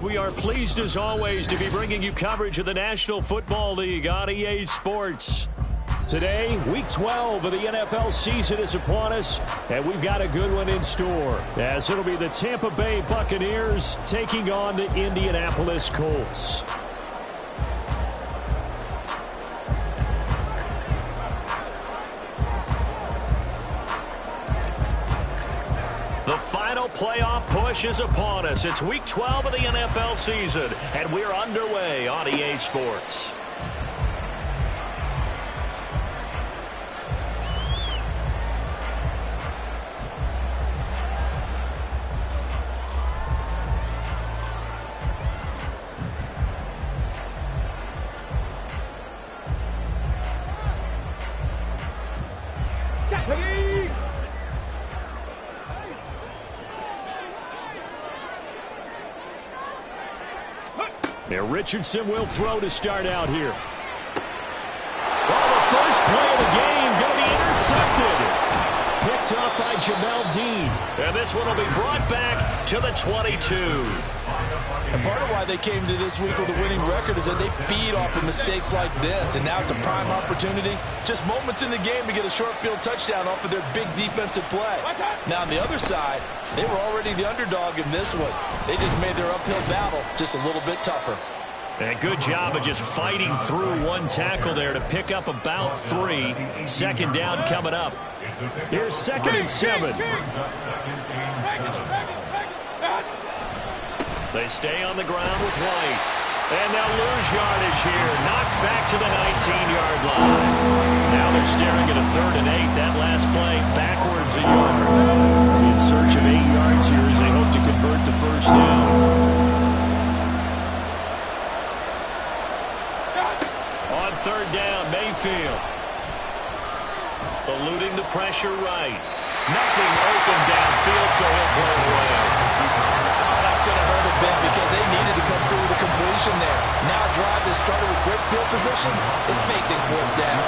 We are pleased as always to be bringing you coverage of the National Football League on EA Sports. Today, Week 12 of the NFL season is upon us, and we've got a good one in store, as it'll be the Tampa Bay Buccaneers taking on the Indianapolis Colts. The final playoff push is upon us. It's Week 12 of the NFL season, and we're underway on EA Sports. Now Richardson will throw to start out here. Well, the first play of the game going to be intercepted. Picked up by Jamel Dean. And this one will be brought back to the 22. And part of why they came to this week with a winning record is that they feed off of mistakes like this. And now it's a prime opportunity. Just moments in the game to get a short field touchdown off of their big defensive play. Now on the other side, they were already the underdog in this one. They just made their uphill battle just a little bit tougher. And good job of just fighting through one tackle there to pick up about 3. Second down coming up. Here's 2nd and 7. They stay on the ground with White. And they'll lose yardage here. Knocked back to the 19-yard line. Now they're staring at a 3rd and 8. That last play backwards a yard. In search of 8 yards here as they hope to convert the first down. On 3rd down, Mayfield. Eluding the pressure right. Nothing open downfield, so he'll throw it away. That's going to hurt a bit because they needed to come through with a completion there. Now a drive that started with great field position is facing 4th down.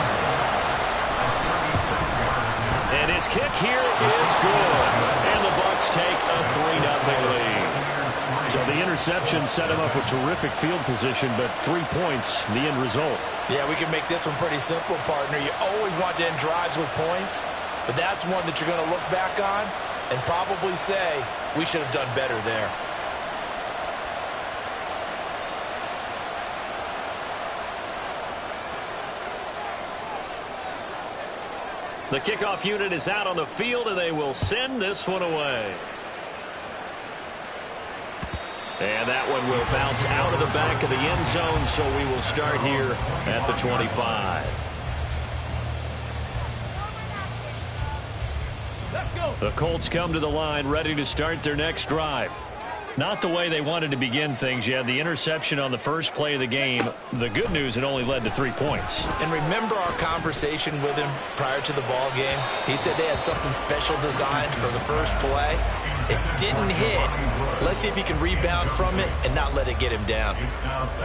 And his kick here is good. And the Bucs take a 3-0 lead. So the interception set him up with terrific field position, but 3 points, the end result. Yeah, we can make this one pretty simple, partner. You always want to end drives with points, but that's one that you're going to look back on and probably say, we should have done better there. The kickoff unit is out on the field, and they will send this one away. And that one will bounce out of the back of the end zone, so we will start here at the 25. The Colts come to the line, ready to start their next drive. Not the way they wanted to begin things. You had the interception on the first play of the game. The good news, it only led to 3 points. And remember our conversation with him prior to the ball game? He said they had something special designed for the first play. It didn't hit. Let's see if he can rebound from it and not let it get him down.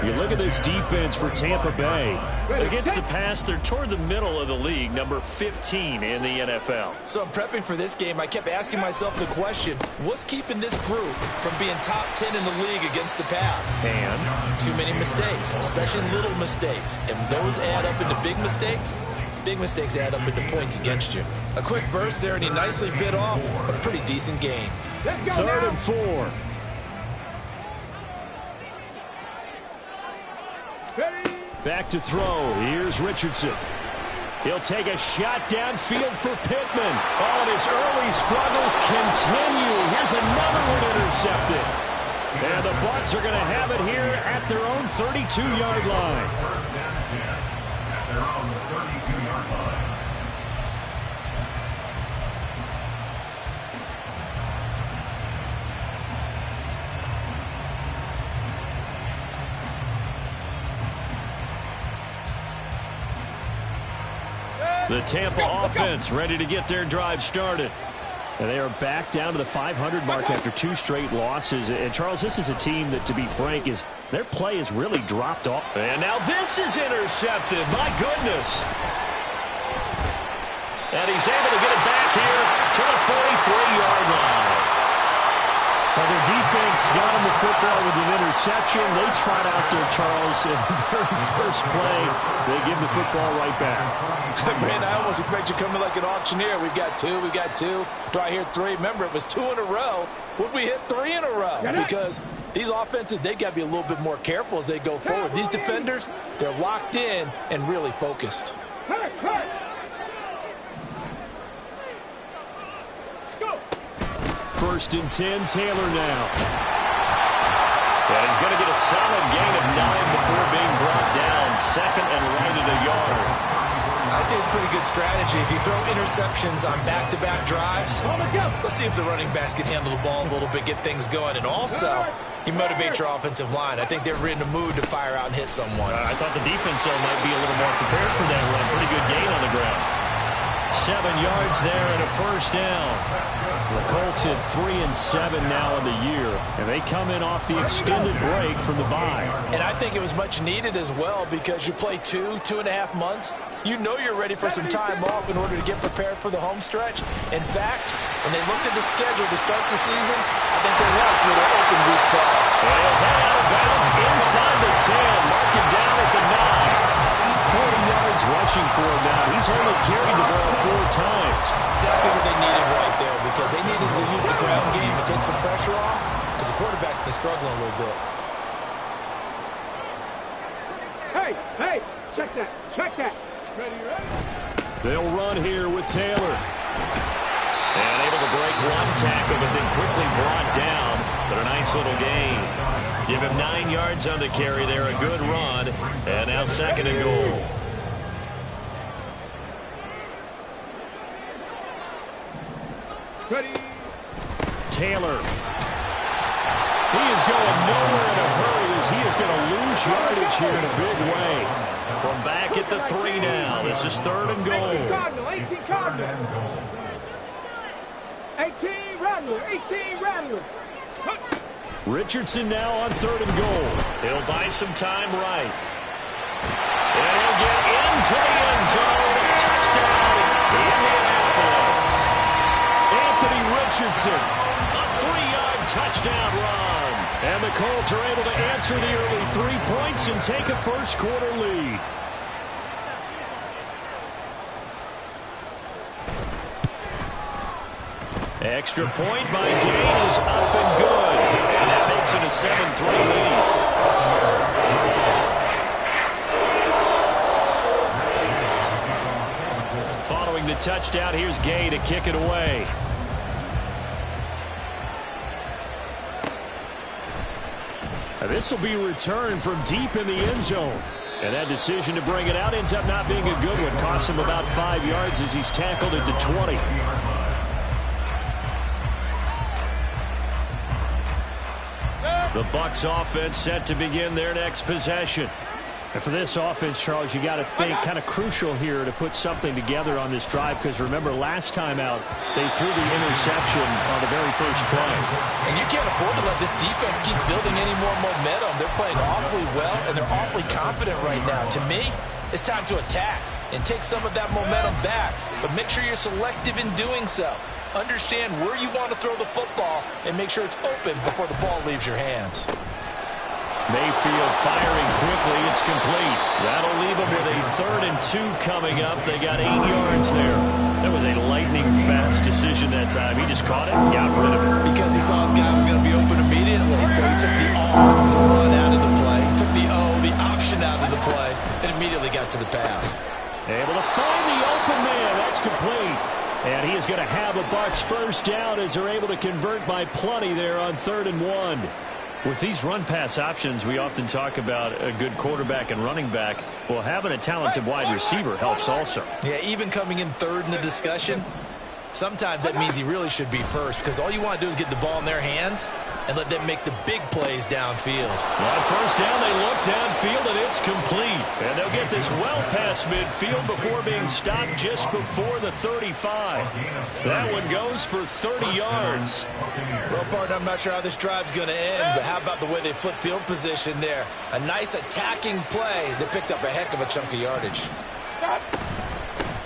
You look at this defense for Tampa Bay. Against the pass, they're toward the middle of the league, number 15 in the NFL. So I'm prepping for this game. I kept asking myself the question, what's keeping this group from being top 10 in the league against the pass? And too many mistakes, especially little mistakes. And those add up into big mistakes. Big mistakes add up into points against you. A quick burst there, and he nicely bit off a pretty decent gain. 3rd and 4. Back to throw. Here's Richardson. He'll take a shot downfield for Pittman. Oh, and his early struggles continue. Here's another one intercepted. And the Bucs are going to have it here at their own 32-yard line. The Tampa offense ready to get their drive started. And they are back down to the 500 mark after 2 straight losses. And, Charles, this is a team that, to be frank, their play has really dropped off. And now this is intercepted. My goodness. And he's able to get it back here to the 43-yard line. Well, their defense got him the football with an interception. They trot out there, Charles, in the very first play. They give the football right back. Man, I almost expect you to come in like an auctioneer. We've got 2, we've got 2. Do I hear 3? Remember, it was 2 in a row. Would we hit 3 in a row? Because these offenses, they got to be a little bit more careful as they go forward. These defenders, they're locked in and really focused. First and 10, Taylor now. And he's going to get a solid gain of 9 before being brought down. Second and right at a yard. I'd say it's a pretty good strategy. If you throw interceptions on back-to-back drives, let's see if the running backs can handle the ball a little bit, get things going. And also, you motivate your offensive line. I think they're in the mood to fire out and hit someone. I thought the defense, though, might be a little more prepared for that run. Pretty good gain on the ground. 7 yards there and a first down. The Colts hit 3-7 now in the year, and they come in off the extended break from the bye. And I think it was much needed as well because you play 2.5 months. You know you're ready for some time off in order to get prepared for the home stretch. In fact, when they looked at the schedule to start the season, I think they left with an open week 5. And he'll head out of bounds inside the 10, mark it down at the 9. 40 yards rushing for him now. He's only carried the ball 4 times. Exactly what they needed right there because they needed to use the ground game and take some pressure off because the quarterback's been struggling a little bit. Hey, check that. Ready? They'll run here with Taylor. And able to break 1 tackle, but then quickly brought down. But a nice little gain. Give him 9 yards on the carry there, a good run. And now second and goal. Ready? Taylor. He is going nowhere in a hurry as he is going to lose yardage here in a big way. From back at the 3 now. This is third and goal. 18 Cardinal. 18 Rattler. Richardson now on third and goal. He'll buy some time right. And he'll get into the end zone. Touchdown, Indianapolis. Anthony Richardson, a 3-yard touchdown run. And the Colts are able to answer the early 3 points and take a first-quarter lead. Extra point by Gain is up and good. And that makes it a 7-3 lead. Following the touchdown, here's Gay to kick it away. This will be returned from deep in the end zone. And that decision to bring it out ends up not being a good one. Costs him about 5 yards as he's tackled at the 20. The Bucs offense set to begin their next possession. And for this offense, Charles, you got to think kind of crucial here to put something together on this drive because remember last time out they threw the interception on the very first play. And you can't afford to let this defense keep building any more momentum. They're playing awfully well and they're awfully confident right now. To me, it's time to attack and take some of that momentum back. But make sure you're selective in doing so. Understand where you want to throw the football and make sure it's open before the ball leaves your hands. Mayfield firing quickly. It's complete. That'll leave them with a 3rd and 2 coming up. They got 8 yards there. That was a lightning-fast decision that time. He just caught it and got rid of it. Because he saw his guy was going to be open immediately, so he took the R, the run out of the play. He took the O, the option out of the play, and immediately got to the pass. Able to find the open man. That's complete. And he is going to have a Bucs first down as they're able to convert by plenty there on 3rd and 1. With these run-pass options, we often talk about a good quarterback and running back. Well, having a talented wide receiver helps also. Yeah, even coming in 3rd in the discussion, sometimes that means he really should be first because all you want to do is get the ball in their hands and let them make the big plays downfield. On first down, they look downfield, and it's complete. And they'll get this well past midfield before being stopped just before the 35. That one goes for 30 yards. Well, partner, I'm not sure how this drive's going to end, but how about the way they flip field position there? A nice attacking play that picked up a heck of a chunk of yardage.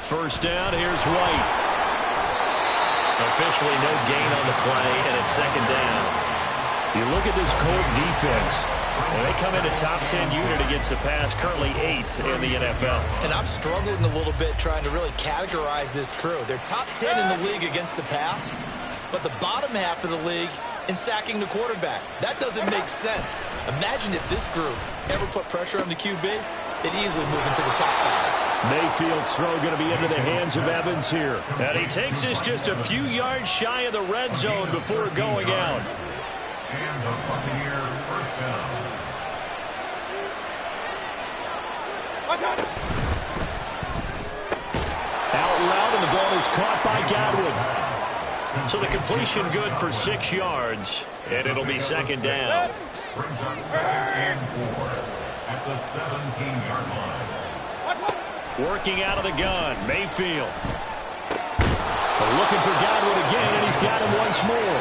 First down, here's White. Officially no gain on the play, and it's second down. You look at this Colt defense, and they come in a top 10 unit against the pass, currently 8th in the NFL. And I'm struggling a little bit trying to really categorize this crew. They're top 10 in the league against the pass, but the bottom half of the league in sacking the quarterback. That doesn't make sense. Imagine if this group ever put pressure on the QB, they'd easily move into the top 5. Mayfield's throw going to be into the hands of Evans here. And he takes this just a few yards shy of the red zone before going out. And the Buccaneer first down. Out route, and the ball is caught by Godwin. So the completion good for 6 yards, and it'll be second down. Brings up 2nd and 4 at the 17-yard line. Working out of the gun, Mayfield. Looking for Godwin again, and he's got him once more.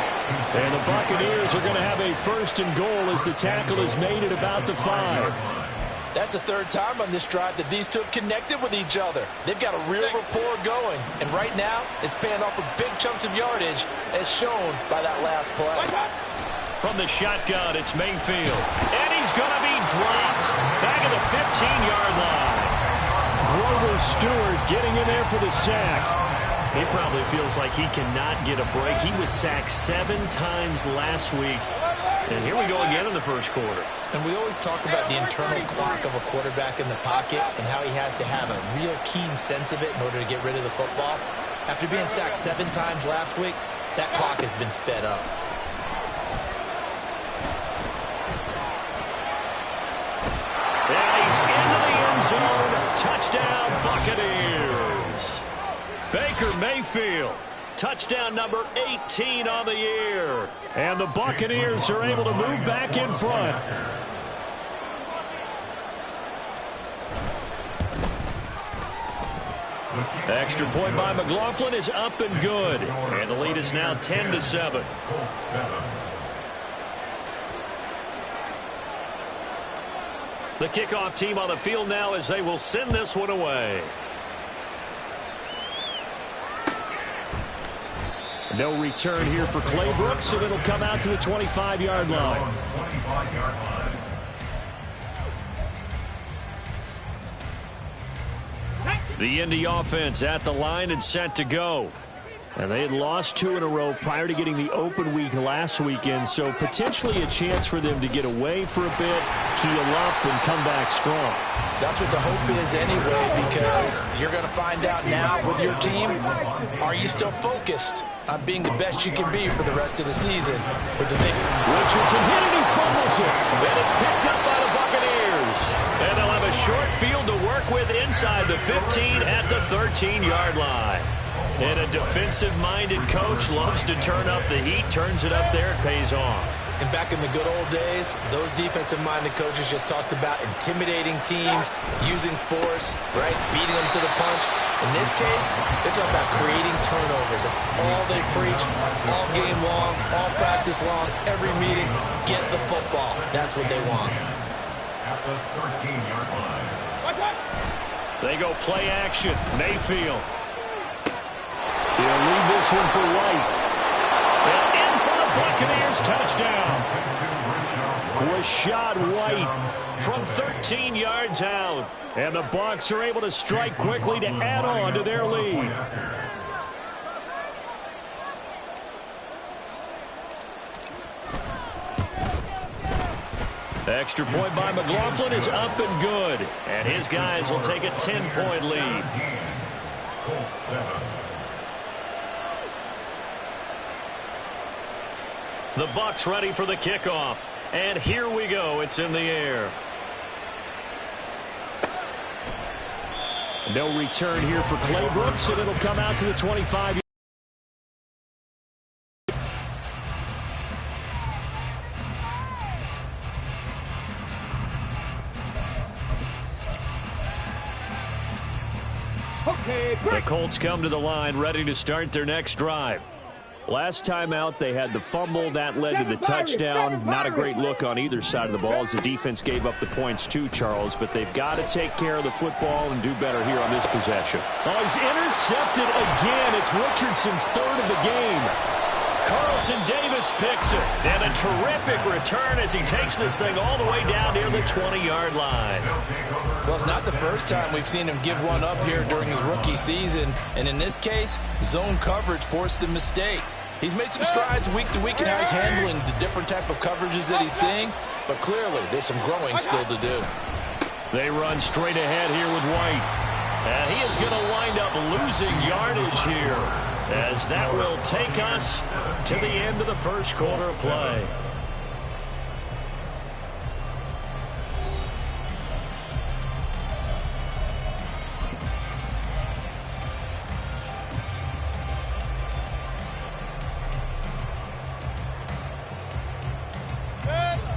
And the Buccaneers are going to have a first and goal as the tackle is made at about the 5. That's the third time on this drive that these two have connected with each other. They've got a real rapport going, and right now it's paying off with big chunks of yardage, as shown by that last play. From the shotgun, it's Mayfield. And he's going to be dropped back at the 15-yard line. Grover Stewart getting in there for the sack. He probably feels like he cannot get a break. He was sacked 7 times last week. And here we go again in the first quarter. And we always talk about the internal clock of a quarterback in the pocket and how he has to have a real keen sense of it in order to get rid of the football. After being sacked 7 times last week, that clock has been sped up. And he's into the end zone. Touchdown, Buccaneers. Baker Mayfield, touchdown number 18 on the year. And the Buccaneers are able to move back in front. Extra point by McLaughlin is up and good. And the lead is now 10-7. The kickoff team on the field now as they will send this one away. No return here for Clay Brooks, and it'll come out to the 25-yard line. The Indy offense at the line and set to go. And they had lost 2 in a row prior to getting the open week last weekend, so potentially a chance for them to get away for a bit, keel up, and come back strong. That's what the hope is anyway, because you're going to find out now with your team, are you still focused on being the best you can be for the rest of the season? Richardson hit it, he fumbles it, and it's picked up by the Buccaneers. And they'll have a short field to work with inside the 15 at the 13-yard line. And a defensive-minded coach loves to turn up the heat, turns it up there, it pays off. And back in the good old days, those defensive-minded coaches just talked about intimidating teams, using force, right, beating them to the punch. In this case, they're talking about creating turnovers. That's all they preach, all game long, all practice long, every meeting. Get the football. That's what they want. At the 13-yard line. They go play action. Mayfield. He'll leave this one for White. And in for the Buccaneers touchdown. Rashad White from 13 yards out. And the Bucs are able to strike quickly to add on to their lead. Extra point by McLaughlin is up and good. And his guys will take a 10-point lead. The Bucs ready for the kickoff. And here we go. It's in the air. No return here for Clay Brooks, and it'll come out to the 25. Okay, The break. Colts come to the line, ready to start their next drive. Last time out, they had the fumble. That led to the touchdown. Not a great look on either side of the ball as the defense gave up the points too, Charles. But they've got to take care of the football and do better here on this possession. Oh, he's intercepted again. It's Richardson's third of the game. Carlton Davis picks it. And a terrific return as he takes this thing all the way down near the 20-yard line. Well, it's not the first time we've seen him give one up here during his rookie season. And in this case, zone coverage forced the mistake. He's made some strides week to week in how he's handling the different type of coverages that he's seeing. But clearly, there's some growing still to do. They run straight ahead here with White. And he is going to wind up losing yardage here, as that will take us to the end of the first quarter of play.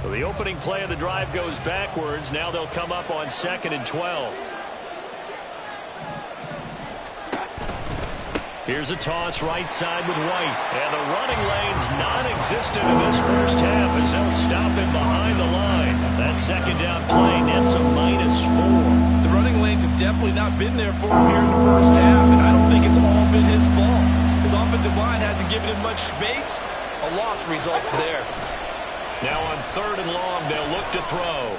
So the opening play of the drive goes backwards. Now they'll come up on 2nd and 12. Here's a toss right side with White. And the running lane's non-existent in this first half as they'll stop him behind the line. That second down play nets a -4. The running lanes have definitely not been there for him here in the first half, and I don't think it's all been his fault. His offensive line hasn't given him much space. A loss results there. Now on 3rd and long, they'll look to throw.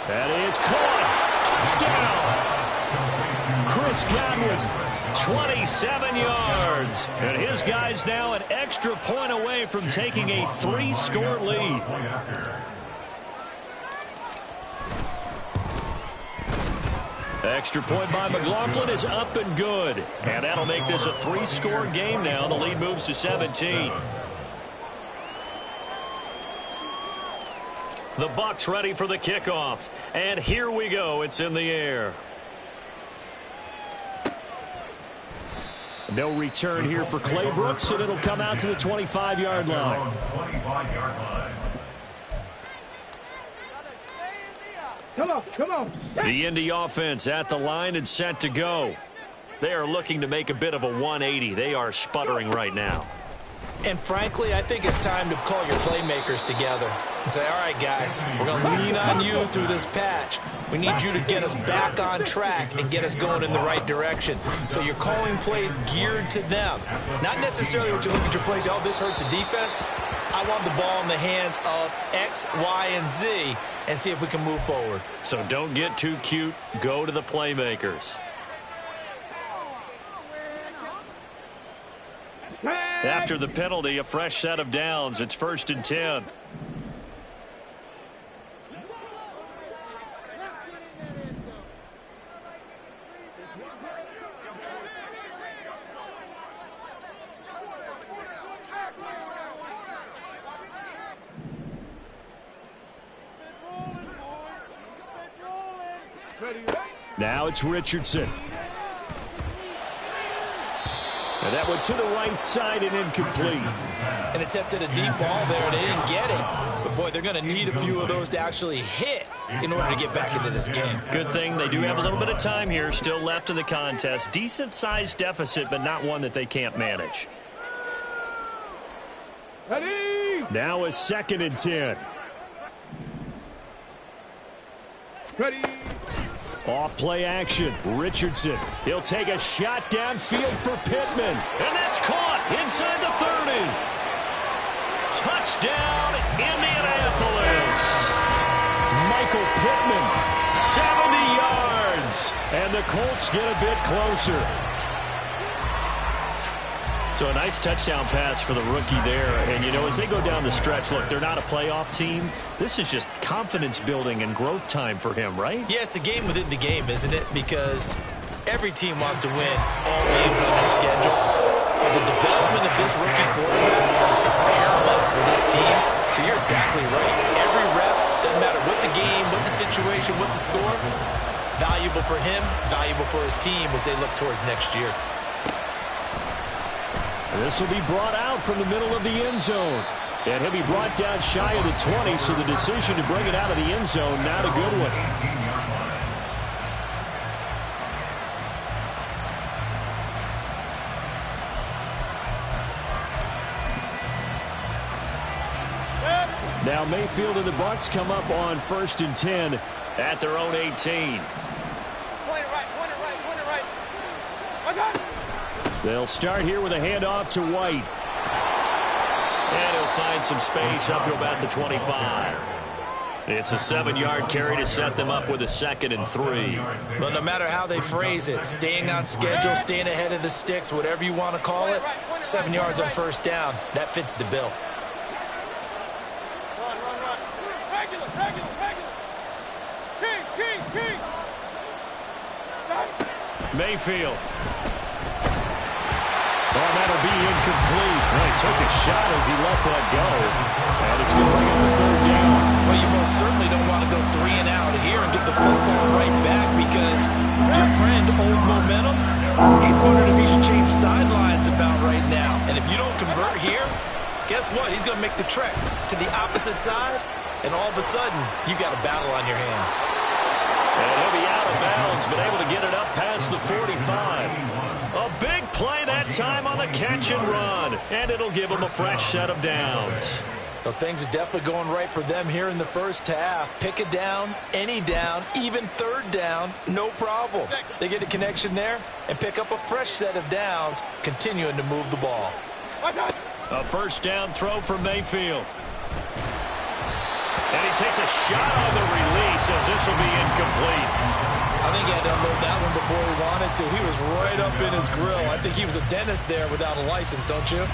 That is caught. Touchdown. Chris Godwin, 27 yards. And his guys now an extra point away from taking a 3-score lead. Extra point by McLaughlin is up and good. And that'll make this a 3-score game now. The lead moves to 17. The Bucs ready for the kickoff. And here we go. It's in the air. No return here for Clay Brooks, and it'll come out to the 25-yard line. Come on. The Indy offense at the line and set to go. They are looking to make a bit of a 180. They are sputtering right now. And frankly, I think it's time to call your playmakers together and say, all right, guys, we're going to lean on you through this patch. We need you to get us back on track and get us going in the right direction. So you're calling plays geared to them. Not necessarily what you look at your plays, oh, this hurts the defense. I want the ball in the hands of X, Y, and Z and see if we can move forward. So don't get too cute. Go to the playmakers. After the penalty, a fresh set of downs. It's 1st and 10. Now it's Richardson. And that went to the right side and incomplete. And attempted a deep ball there, and they didn't get it. But, boy, they're going to need a few of those to actually hit in order to get back into this game. Good thing they do have a little bit of time here still left in the contest. Decent-sized deficit, but not one that they can't manage. Ready? Now a 2nd and 10. Ready? Off play action. Richardson. He'll take a shot downfield for Pittman. And that's caught inside the 30. Touchdown, Indianapolis. Michael Pittman, 70 yards. And the Colts get a bit closer. So a nice touchdown pass for the rookie there. And, you know, as they go down the stretch, look, they're not a playoff team. This is just confidence building and growth time for him, right? Yeah, it's a game within the game, isn't it? Because every team wants to win all games on their schedule. But the development of this rookie quarterback is paramount for this team. So you're exactly right. Every rep, doesn't matter what the game, what the situation, what the score, valuable for him, valuable for his team as they look towards next year. This will be brought out from the middle of the end zone. And he'll be brought down shy of the 20, so the decision to bring it out of the end zone, not a good one. Now Mayfield and the Bucs come up on 1st and 10 at their own 18. Point it right, point it right, point it right. They'll start here with a handoff to White. And he'll find some space up to about the 25. It's a 7-yard carry to set them up with a 2nd and 3. Well, no matter how they phrase it, staying on schedule, staying ahead of the sticks, whatever you want to call it, 7 yards on 1st down, that fits the bill. Run. Regular. King. Mayfield. Oh, that'll be incomplete. Well, he took a shot as he let that go. And it's going to bring up a 3rd down. Well, you most certainly don't want to go 3 and out here and get the football right back because your friend, Old Momentum, he's wondering if he should change sidelines about right now. And if you don't convert here, guess what? He's going to make the trek to the opposite side, and all of a sudden, you got a battle on your hands. And he'll be out of bounds, but able to get it up past the 45. A big play that time on the catch and run, and it'll give them a fresh set of downs. Well, things are definitely going right for them here in the first half. Pick a down, any down, even 3rd down, no problem. They get a connection there and pick up a fresh set of downs, continuing to move the ball. A 1st down throw for Mayfield. And he takes a shot on the release as this will be incomplete. I think he had to unload that one before he wanted to. He was right up in his grill. I think he was a dentist there without a license, don't you?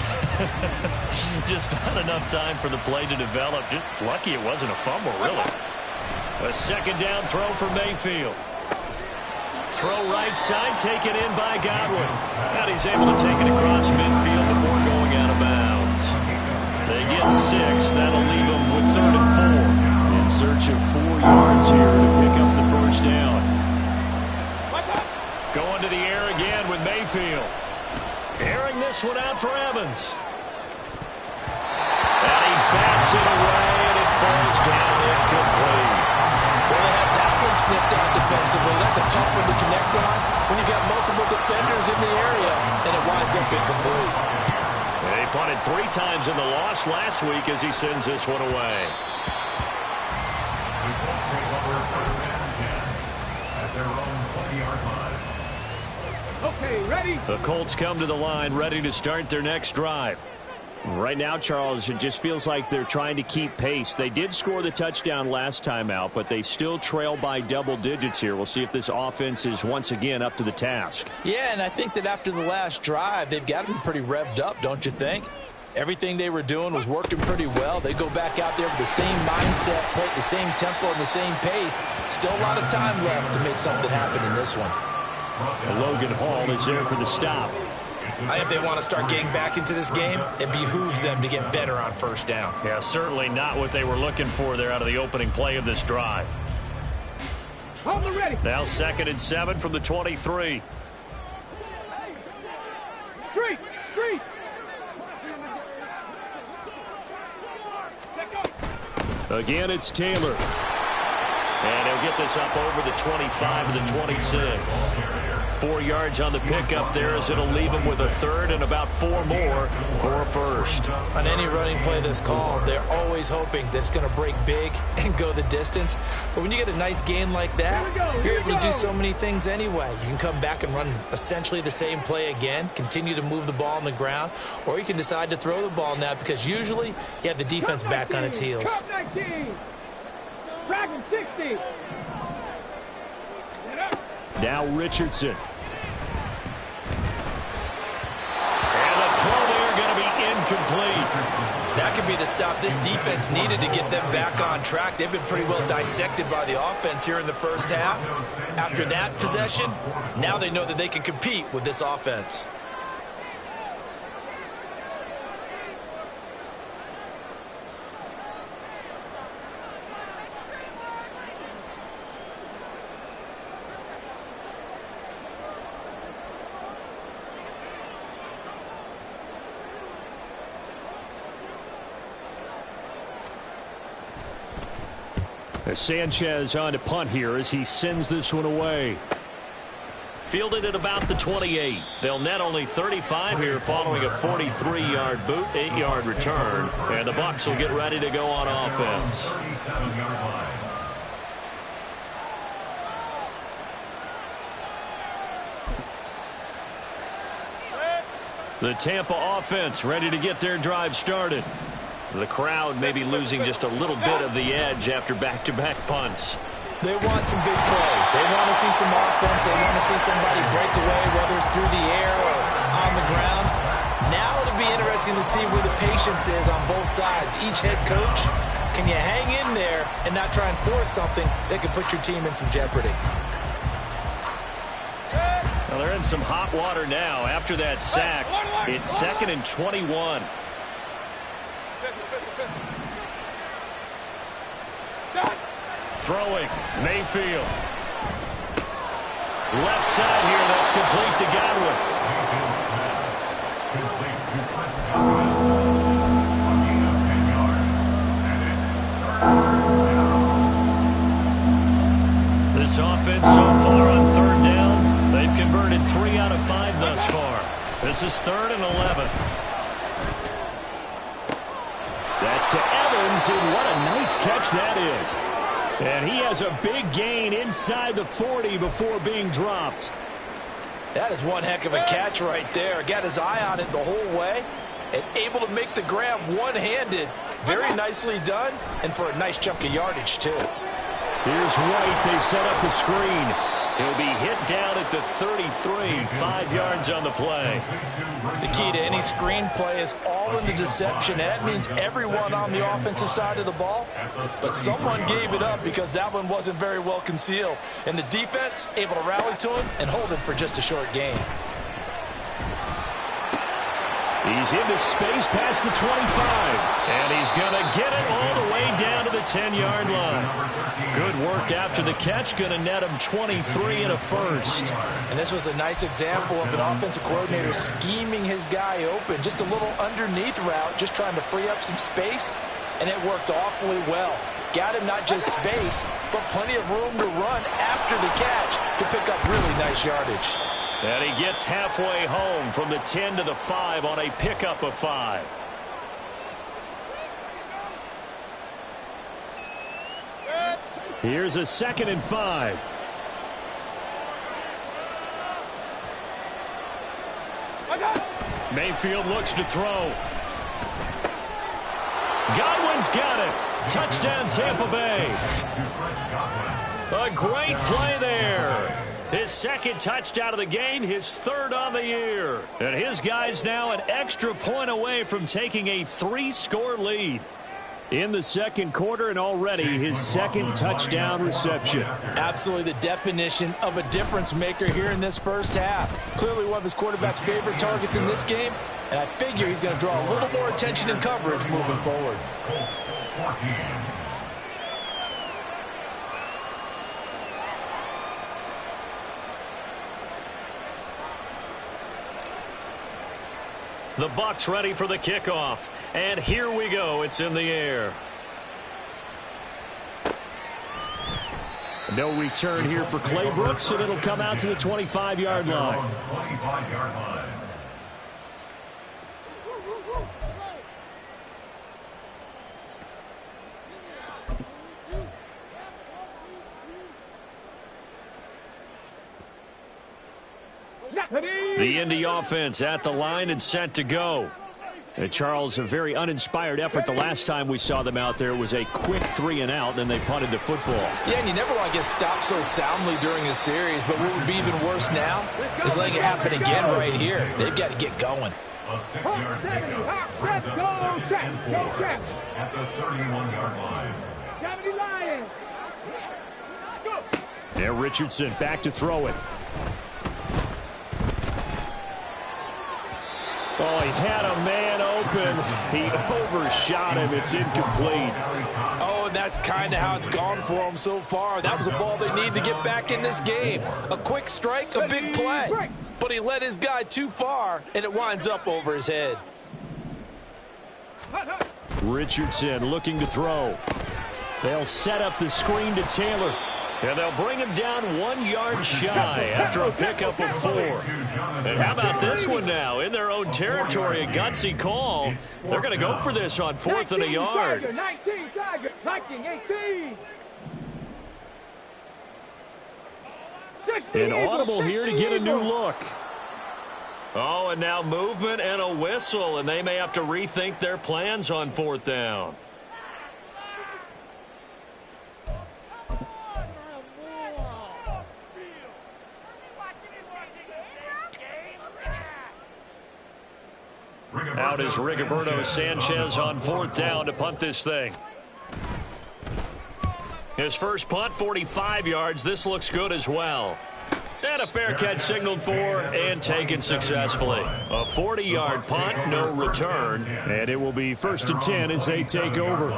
Just not enough time for the play to develop. Just lucky it wasn't a fumble, really. A 2nd down throw for Mayfield. Throw right side, taken in by Godwin. And he's able to take it across midfield before going out of bounds. They get 6. That'll leave them with 3rd and 4. In search of 4 yards here to pick up the 1st down. Going to the air again with Mayfield. Airing this one out for Evans. And he bats it away, and it falls down incomplete. Well, they had that one snipped out defensively. That's a tough one to connect on when you got multiple defenders in the area, and it winds up incomplete. They punted 3 times in the loss last week as he sends this one away. At their own 20-yard line. Okay, ready? The Colts come to the line ready to start their next drive. Right now, Charles, it just feels like they're trying to keep pace. They did score the touchdown last time out, but they still trail by double digits here. We'll see if this offense is once again up to the task. Yeah, and I think that after the last drive, they've got to be pretty revved up, don't you think? Everything they were doing was working pretty well. They go back out there with the same mindset, play at the same tempo and the same pace. Still a lot of time left to make something happen in this one. Logan Hall is there for the stop. I think if they want to start getting back into this game, it behooves them to get better on 1st down. Yeah, certainly not what they were looking for there out of the opening play of this drive. Hold the ready. Now 2nd and 7 from the 23. Street. Again, it's Taylor. And he'll get this up over the 25 to the 26. 4 yards on the pickup there as it'll leave him with a 3rd and about 4 more for a 1st. On any running play that's called, they're always hoping that it's going to break big and go the distance. But when you get a nice gain like that, you're able to do so many things anyway. You can come back and run essentially the same play again, continue to move the ball on the ground, or you can decide to throw the ball now because usually you have the defense back on its heels. 19. Dragon 60. Now Richardson. And the throw there going to be incomplete. That could be the stop this defense needed to get them back on track. They've been pretty well dissected by the offense here in the first half. After that possession, now they know that they can compete with this offense. Sanchez on to punt here as he sends this one away. fielded at about the 28. They'll net only 35 here following a 43-yard boot, 8-yard return. And the Bucs will get ready to go on offense. The Tampa offense ready to get their drive started. The crowd may be losing just a little bit of the edge after back-to-back punts. They want some big plays. They want to see some offense. They want to see somebody break away, whether it's through the air or on the ground. Now it'll be interesting to see where the patience is on both sides. Each head coach, can you hang in there and not try and force something that could put your team in some jeopardy? Well, they're in some hot water now. After that sack, it's 2nd and 21. Throwing, Mayfield. Left side here, that's complete to Godwin. This offense so far on 3rd down, they've converted 3 out of 5 thus far. This is 3rd and 11. That's to Evans, and what a nice catch that is. And he has a big gain inside the 40 before being dropped. That is one heck of a catch right there. Got his eye on it the whole way and able to make the grab one-handed. Very nicely done, and for a nice chunk of yardage, too. Here's White. They set up the screen. He'll be hit down at the 33, 5 yards on the play. The key to any screen play is all in the deception. That means everyone on the offensive side of the ball, but someone gave it up because that one wasn't very well concealed. And the defense able to rally to him and hold him for just a short gain. He's into space past the 25, and he's going to get it all the way down to the 10-yard line. Good work after the catch, going to net him 23 and a first. And this was a nice example of an offensive coordinator scheming his guy open. Just a little underneath route, just trying to free up some space, and it worked awfully well. Got him not just space, but plenty of room to run after the catch to pick up really nice yardage. And he gets halfway home from the 10 to the 5 on a pickup of 5. Here's a 2nd and 5. Mayfield looks to throw. Godwin's got it. Touchdown, Tampa Bay. A great play there. His 2nd touchdown of the game, his 3rd on the year. And his guy's now an extra point away from taking a 3-score lead. In the 2nd quarter, and already his 2nd touchdown reception. Absolutely the definition of a difference maker here in this first half. Clearly one of his quarterback's favorite targets in this game, and I figure he's going to draw a little more attention and coverage moving forward. The Bucs ready for the kickoff. And here we go. It's in the air. No return here for Clay Brooks, and it'll come out to the 25-yard line. The Indy offense at the line and set to go. And Charles, a very uninspired effort the last time we saw them out there was a quick 3 and out, and they punted the football. Yeah, and you never want to get stopped so soundly during a series, but what would be even worse now is letting it happen again right here. They've got to get going. A 6-yard pickup brings up 2nd and 4 at the 31-yard line. And Richardson back to throw it. Oh, he had a man open. He overshot him. It's incomplete. Oh, and that's kind of how it's gone for him so far. That was a ball they need to get back in this game. A quick strike, a big play. But he led his guy too far, and it winds up over his head. Richardson looking to throw. They'll set up the screen to Taylor. And they'll bring him down 1 yard shy after a pickup of 4. And how about this one now? In their own territory, a gutsy call. They're going to go for this on 4th and a yard. 19 Tigers, 19, 18. An audible here to get a new look. Oh, and now movement and a whistle, and they may have to rethink their plans on 4th down. Out is Rigoberto Sanchez on 4th down to punt this thing. His first punt, 45 yards. This looks good as well. And a fair catch signaled for and taken successfully. A 40-yard punt, no return. And it will be 1st and 10 as they take over.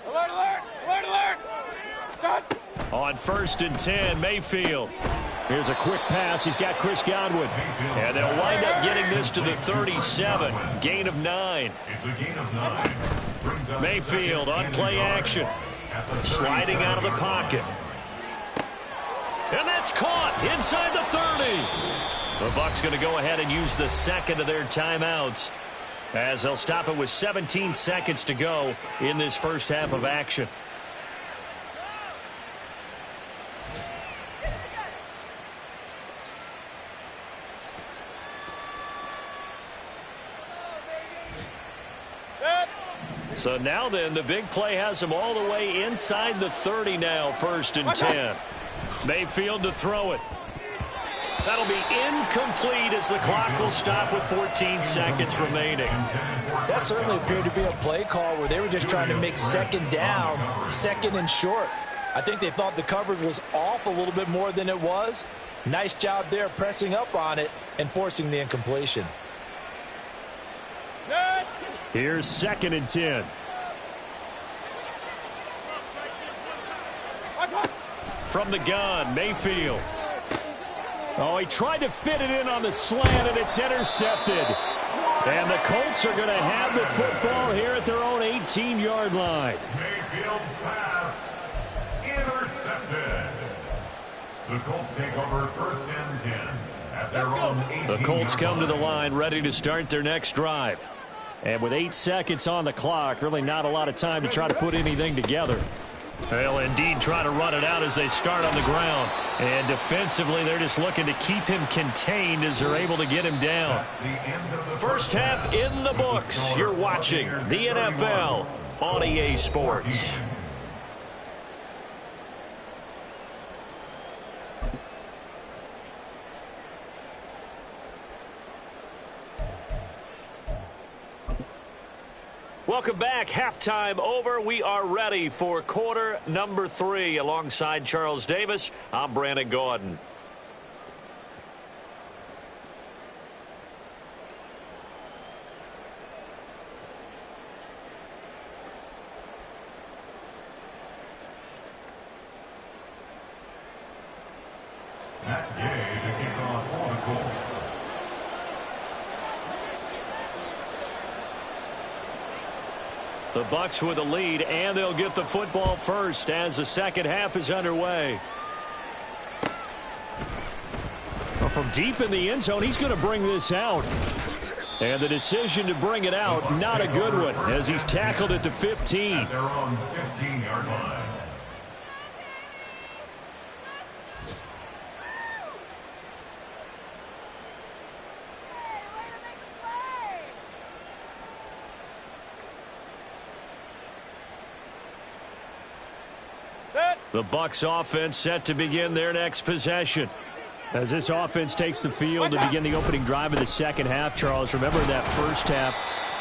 Alert, alert, alert, alert. Stop. On 1st and 10, Mayfield. Here's a quick pass. He's got Chris Godwin. And they'll wind up getting this to the 37. Gain of 9. It's a gain of 9. Mayfield on play action. Sliding out of the pocket. And that's caught inside the 30. The Bucs going to go ahead and use the second of their timeouts, as they'll stop it with 17 seconds to go in this first half of action. So now then, the big play has them all the way inside the 30 now, 1st and 10. Mayfield to throw it. That'll be incomplete as the clock will stop with 14 seconds remaining. That certainly appeared to be a play call where they were just trying to make 2nd down, 2nd and short. I think they thought the coverage was off a little bit more than it was. Nice job there pressing up on it and forcing the incompletion. Here's 2nd and 10. From the gun, Mayfield. Oh, he tried to fit it in on the slant, and it's intercepted. And the Colts are going to have the football here at their own 18-yard line. Mayfield's pass intercepted. The Colts take over 1st and 10 at their own 18-yard line. The Colts come to the line ready to start their next drive. And with 8 seconds on the clock, really not a lot of time to try to put anything together. They'll indeed try to run it out as they start on the ground. And defensively, they're just looking to keep him contained as they're able to get him down. First half in the books. You're watching the NFL on EA Sports. Welcome back. Halftime over. We are ready for quarter number 3. Alongside Charles Davis, I'm Brandon Gordon. Matt Gay to kick off for the Colts. The Bucs with a lead, and they'll get the football first as the second half is underway. Well, from deep in the end zone, he's going to bring this out. And the decision to bring it out, not a good one, as he's tackled at the 15. At their own 15-yard line. The Bucs offense set to begin their next possession. As this offense takes the field to begin the opening drive of the second half, Charles, remember that first half,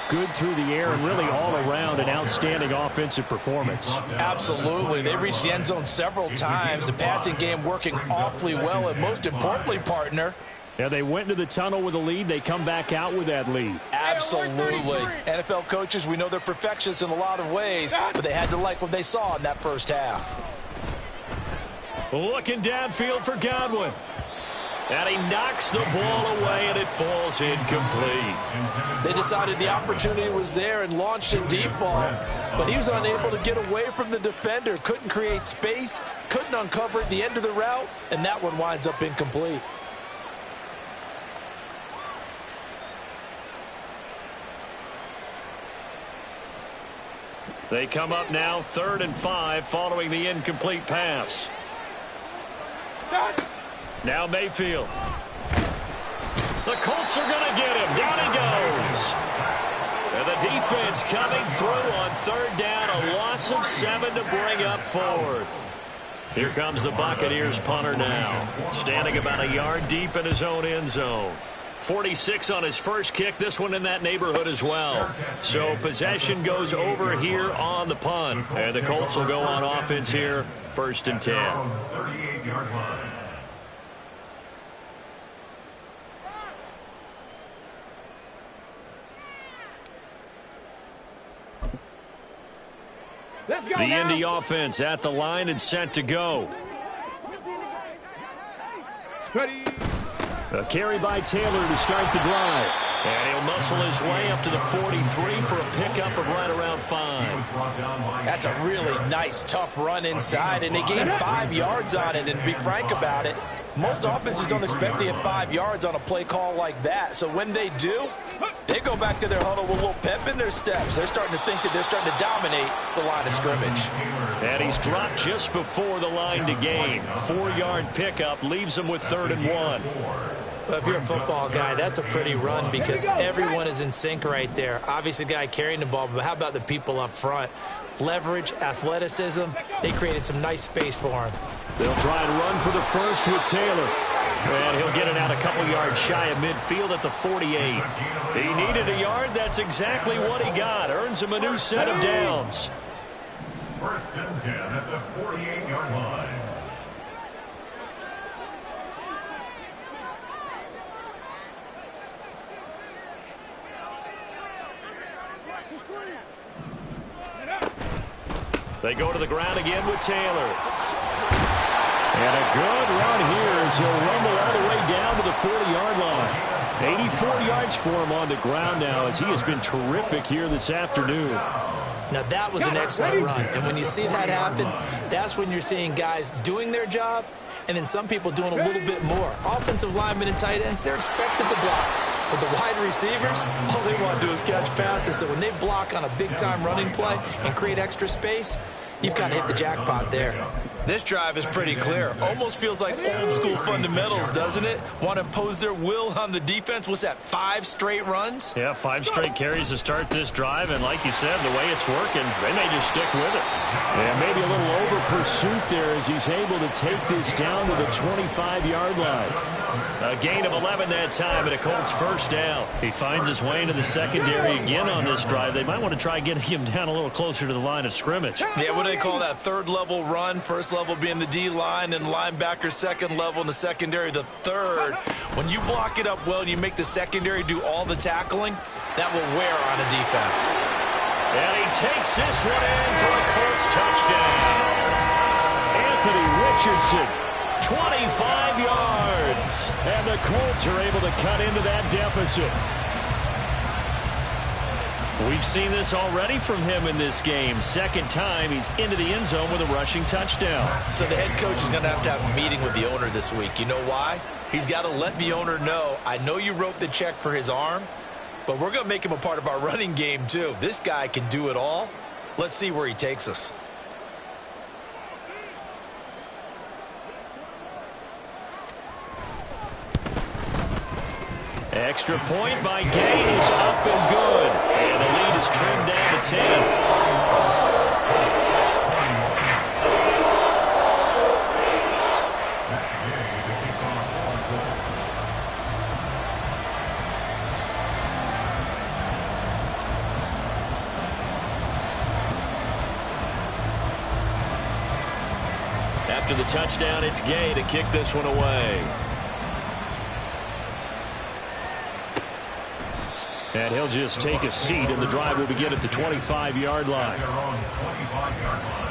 good through the air and really all around an outstanding offensive performance. Absolutely. They reached the end zone several times. The passing game working awfully well, and most importantly, partner, yeah, they went into the tunnel with a lead. They come back out with that lead. Absolutely. NFL coaches, we know they're perfectionists in a lot of ways, but they had to like what they saw in that first half. Looking downfield for Godwin. And he knocks the ball away, and it falls incomplete. They decided the opportunity was there and launched a deep ball, but he was unable to get away from the defender, couldn't create space, couldn't uncover at the end of the route, and that one winds up incomplete. They come up now 3rd and 5 following the incomplete pass. Now Mayfield. The Colts are going to get him. Down he goes. And the defense coming through on 3rd down. A loss of 7 to bring up 4th. Here comes the Buccaneers punter now. Standing about a yard deep in his own end zone. 46 on his first kick. This one in that neighborhood as well. So possession goes over here on the punt. And the Colts will go on offense here. 1st and 10. 38-yard line. Let's go The now. Indy offense at the line and set to go. Ready. A carry by Taylor to start the drive. And he'll muscle his way up to the 43 for a pickup of right around 5. That's a really nice, tough run inside, and they gained 5 yards on it. And to be frank about it, most offenses don't expect to get 5 yards on a play call like that. So when they do, they go back to their huddle with a little pep in their steps. They're starting to think that they're starting to dominate the line of scrimmage. And he's dropped just before the line to gain. 4-yard pickup leaves him with 3rd and 1. Well, if you're a football guy, that's a pretty run because everyone is in sync right there. Obviously, the guy carrying the ball, but how about the people up front? Leverage, athleticism, they created some nice space for him. They'll try and run for the first with Taylor. And he'll get it out a couple yards shy of midfield at the 48. He needed a yard. That's exactly what he got. Earns him a new set of downs. 1st and 10 at the 48-yard line. They go to the ground again with Taylor. And a good run here as he'll rumble all the way down to the 40-yard line. 84 yards for him on the ground now as he has been terrific here this afternoon. Now, that was an excellent run. And when you see that happen, that's when you're seeing guys doing their job and then some people doing a little bit more. Offensive linemen and tight ends, they're expected to block. But the wide receivers, all they want to do is catch passes. So when they block on a big-time running play and create extra space, you've kind of hit the jackpot there. This drive is pretty clear. Almost feels like old-school fundamentals, doesn't it? Want to impose their will on the defense. What's that, 5 straight runs? Yeah, 5 straight carries to start this drive. And like you said, the way it's working, they may just stick with it. And maybe a little over-pursuit there as he's able to take this down to the 25-yard line. A gain of 11 that time and a Colts first down. He finds his way into the secondary again on this drive. They might want to try getting him down a little closer to the line of scrimmage. Yeah, what do they call that? 3rd level run. 1st level being the D-line and linebacker, 2nd level in the secondary, the 3rd. When you block it up well and you make the secondary do all the tackling, that will wear on a defense. And he takes this one in for a Colts touchdown. Anthony Richardson, 25 yards. And the Colts are able to cut into that deficit. We've seen this already from him in this game. 2nd time he's into the end zone with a rushing touchdown. So the head coach is going to have a meeting with the owner this week. You know why? He's got to let the owner know, I know you wrote the check for his arm, but we're going to make him a part of our running game too. This guy can do it all. Let's see where he takes us. Extra point by Gain is up and good. And the lead is trimmed down to 10. After the touchdown, it's Gay to kick this one away. And he'll just take a seat, and the drive will begin at the 25-yard line. They're on the 25-yard line.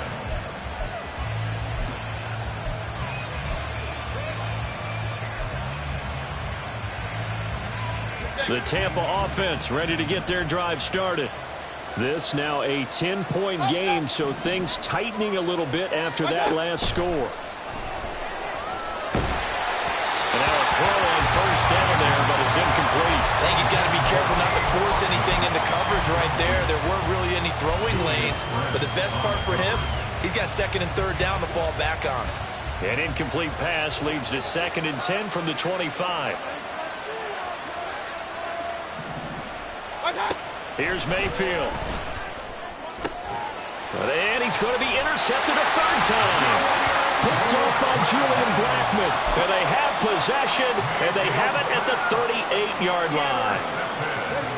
The Tampa offense ready to get their drive started. This now a 10-point game, so things tightening a little bit after that last score. And now a throw on first down there, but it's incomplete. I think he's got to be careful not to force anything into coverage right there. There weren't really any throwing lanes, but the best part for him, he's got second and third down to fall back on. An incomplete pass leads to 2nd and 10 from the 25. Here's Mayfield. And he's going to be intercepted a third time. Picked off by Julian Blackman. And they have possession, and they have it at the 38-yard line.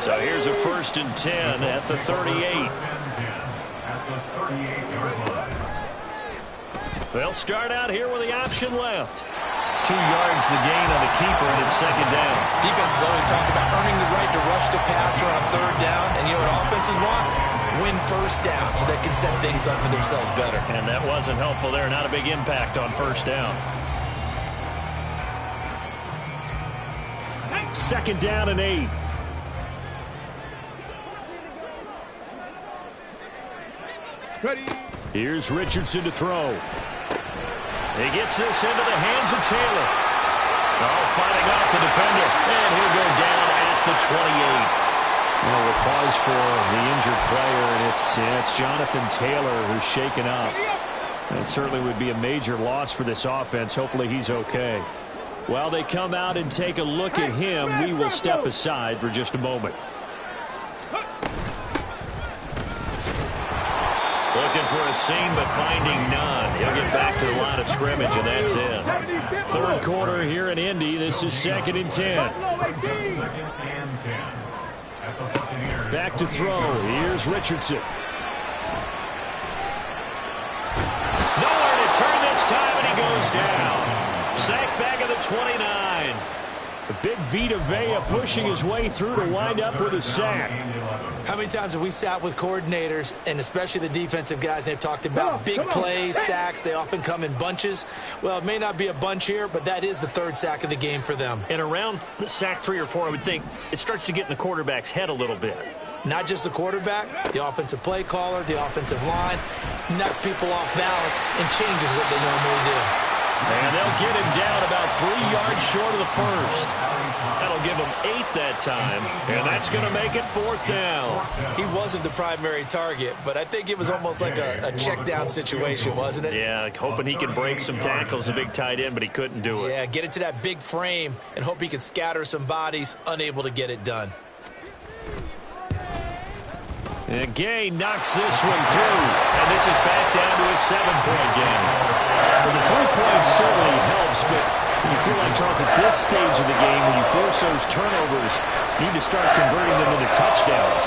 So here's a 1st and 10 at the 38. They'll start out here with the option left. 2 yards the gain on the keeper, and it's 2nd down. Defenses always talk about earning the right to rush the passer on 3rd down. And you know what offenses want? Win 1st down so they can set things up for themselves better. And that wasn't helpful there. Not a big impact on 1st down. 2nd down and 8. Here's Richardson to throw. He gets this into the hands of Taylor. Oh, fighting off the defender. And he'll go down at the 28. Well, we'll pause for the injured player, and it's Jonathan Taylor who's shaken up. That certainly would be a major loss for this offense. Hopefully he's okay. While they come out and take a look at him, we will step aside for just a moment. Looking for a seam, but finding none. He'll get back to the line of scrimmage, and that's it. 3rd quarter here in Indy. This is 2nd and 10. Back to throw. Here's Richardson. Nowhere to turn this time, and he goes down. Sacked back at the 29. The big Vita Vea pushing his way through to wind up with a sack. How many times have we sat with coordinators, and especially the defensive guys, they've talked about big plays, sacks. They often come in bunches. Well, it may not be a bunch here, but that is the 3rd sack of the game for them. And around sack 3 or 4, I would think it starts to get in the quarterback's head a little bit. Not just the quarterback, the offensive play caller, the offensive line, knocks people off balance and changes what they normally do. And they'll get him down about 3 yards short of the 1st. That'll give him 8 that time, and that's going to make it 4th down. He wasn't the primary target, but I think it was almost like a check down situation, wasn't it? Yeah, hoping he could break some tackles, a big tight end, but he couldn't do it. Yeah, get into that big frame and hope he could scatter some bodies, unable to get it done. And Gay knocks this one through, and this is back down to a 7-point game. Well, the 3 points certainly helps, but you feel like, Charles, at this stage of the game, when you force those turnovers, you need to start converting them into touchdowns.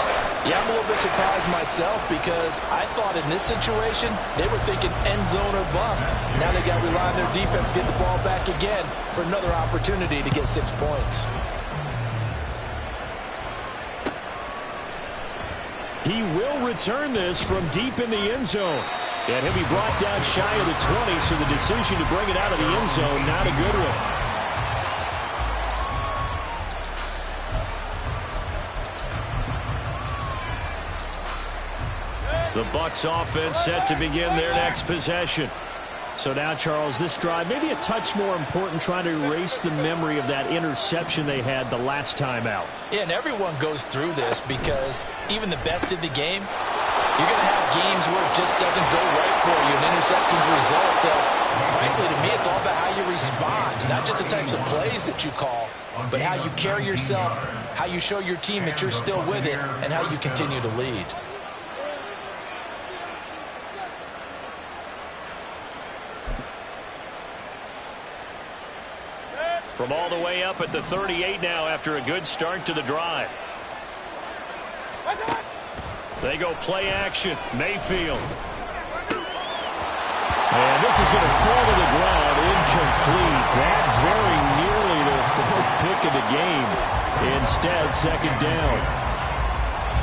Yeah, I'm a little bit surprised myself because I thought in this situation, they were thinking end zone or bust. Now they got to rely on their defense to get the ball back again for another opportunity to get 6 points. He will return this from deep in the end zone. And he'll be brought down shy of the 20, so the decision to bring it out of the end zone, not a good one. The Bucs offense set to begin their next possession. So now, Charles, this drive maybe a touch more important, trying to erase the memory of that interception they had the last time out. Yeah, and everyone goes through this because even the best in the game, you're going to have games where it just doesn't go right for you, and interceptions result. So, frankly, to me, it's all about how you respond, not just the types of plays that you call, but how you carry yourself, how you show your team that you're still with it, and how you continue to lead. From all the way up at the 38 now after a good start to the drive. They go play action. Mayfield. And this is going to fall to the ground. Incomplete. That very nearly their 4th pick of the game. Instead, 2nd down.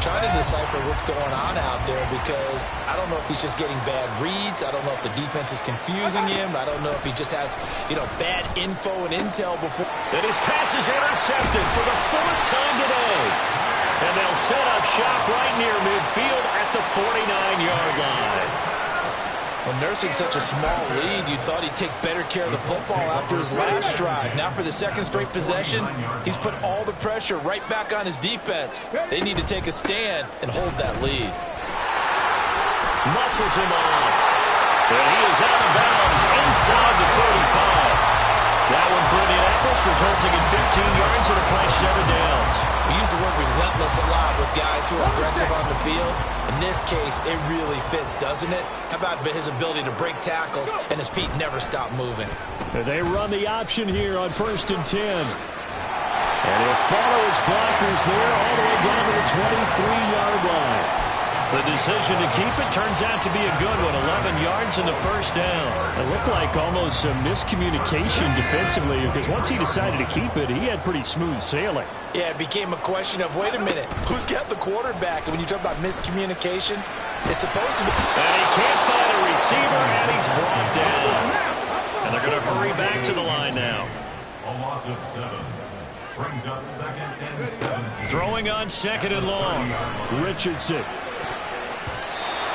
Trying to decipher what's going on out there because I don't know if he's just getting bad reads. I don't know if the defense is confusing him. I don't know if he just has, bad info and intel before. And his pass is intercepted for the 4th time today. And they'll set up shop right near midfield at the 49-yard line. When nursing such a small lead, you thought he'd take better care of the football after his last drive. Now for the second straight possession, he's put all the pressure right back on his defense. They need to take a stand and hold that lead. Muscles him off. And he is out of bounds inside the 35. That one for Indianapolis, resulting in 15 yards and a fresh set of downs. We use the word relentless a lot with guys who are aggressive on the field. In this case, it really fits, doesn't it? How about his ability to break tackles and his feet never stop moving? They run the option here on 1st and 10. And he'll follow his blockers there all the way down to the 23-yard line. The decision to keep it turns out to be a good one. 11 yards and the first down. It looked like almost some miscommunication defensively because once he decided to keep it, he had pretty smooth sailing. Yeah, it became a question of, wait a minute, who's got the quarterback? And when you talk about miscommunication, it's supposed to be. And he can't find a receiver, and he's brought down. And they're going to hurry back to the line now. A loss of 7. Brings up 2nd and 17. Throwing on 2nd and long. Richardson.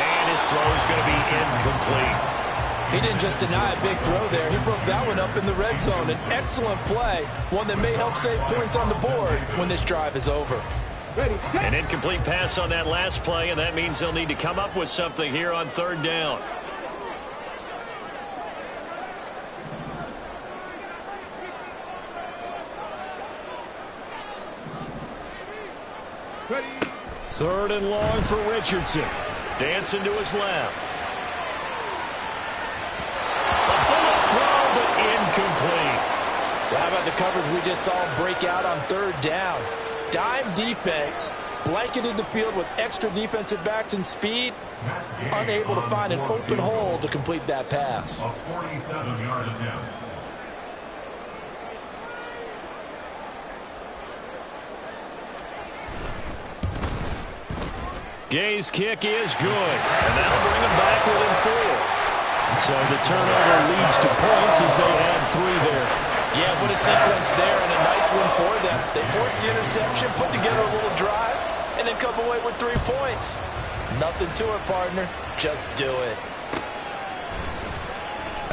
And his throw is going to be incomplete. He didn't just deny a big throw there. He broke that one up in the red zone. An excellent play, one that may help save points on the board when this drive is over. An incomplete pass on that last play, and that means they'll need to come up with something here on 3rd down. Ready. 3rd and long for Richardson. Dancing to his left. A bullet throw, but incomplete. Well, how about the coverage we just saw him break out on 3rd down? Dime defense, blanketed the field with extra defensive backs and speed, unable to find an open hole to complete that pass. A 47-yard attempt. Gay's kick is good, and that'll bring him back within 4. So the turnover leads to points as they add 3 there. Yeah, what a sequence there, and a nice one for them. They force the interception, put together a little drive, and then come away with 3 points. Nothing to it, partner. Just do it.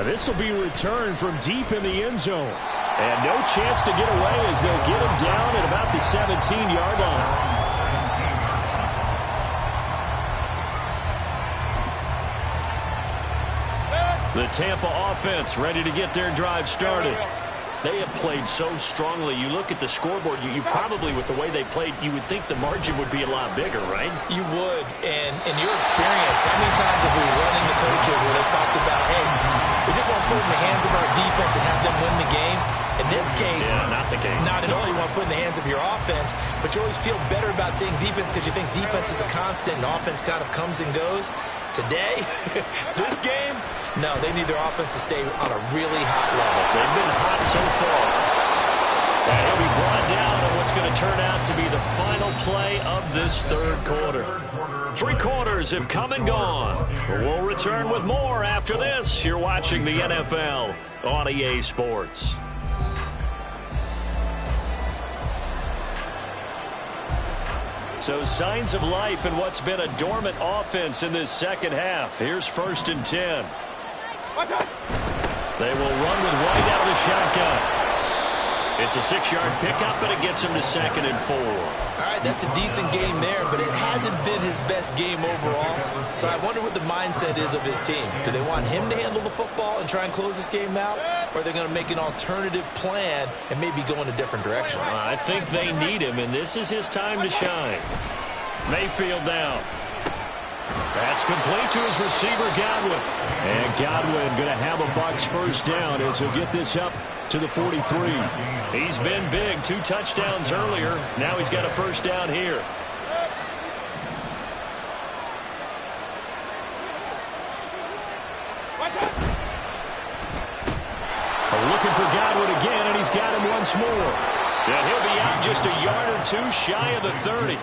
This will be returned from deep in the end zone. And no chance to get away as they'll get him down at about the 17-yard line. The Tampa offense ready to get their drive started. They have played so strongly. You look at the scoreboard, you probably, with the way they played, you would think the margin would be a lot bigger, right? You would. And in your experience, how many times have we run into coaches where they've talked about, hey, we just want to put it in the hands of our defense and have them win the game? In this case, not the case. Not at all. You want to put it in the hands of your offense, but you always feel better about seeing defense because you think defense is a constant and offense kind of comes and goes. Today, this game, no, they need their offense to stay on a really hot level. They've been hot so far. And he'll be brought down on what's going to turn out to be the final play of this 3rd quarter. 3 quarters have come and gone. We'll return with more after this. You're watching the NFL on EA Sports. So signs of life in what's been a dormant offense in this second half. Here's 1st and 10. They will run with White out of the shotgun. It's a 6-yard pickup, but it gets him to 2nd and 4. All right, that's a decent game there, but it hasn't been his best game overall. So I wonder what the mindset is of his team. Do they want him to handle the football and try and close this game out? Or are they going to make an alternative plan and maybe go in a different direction? I think they need him, and this is his time to shine. Mayfield down. That's complete to his receiver, Godwin. And Godwin going to have a Bucs first down as he'll get this up to the 43. He's been big. 2 touchdowns earlier. Now he's got a first down here. Looking for Godwin again, and he's got him once more. And he'll be out just a yard or two shy of the 30.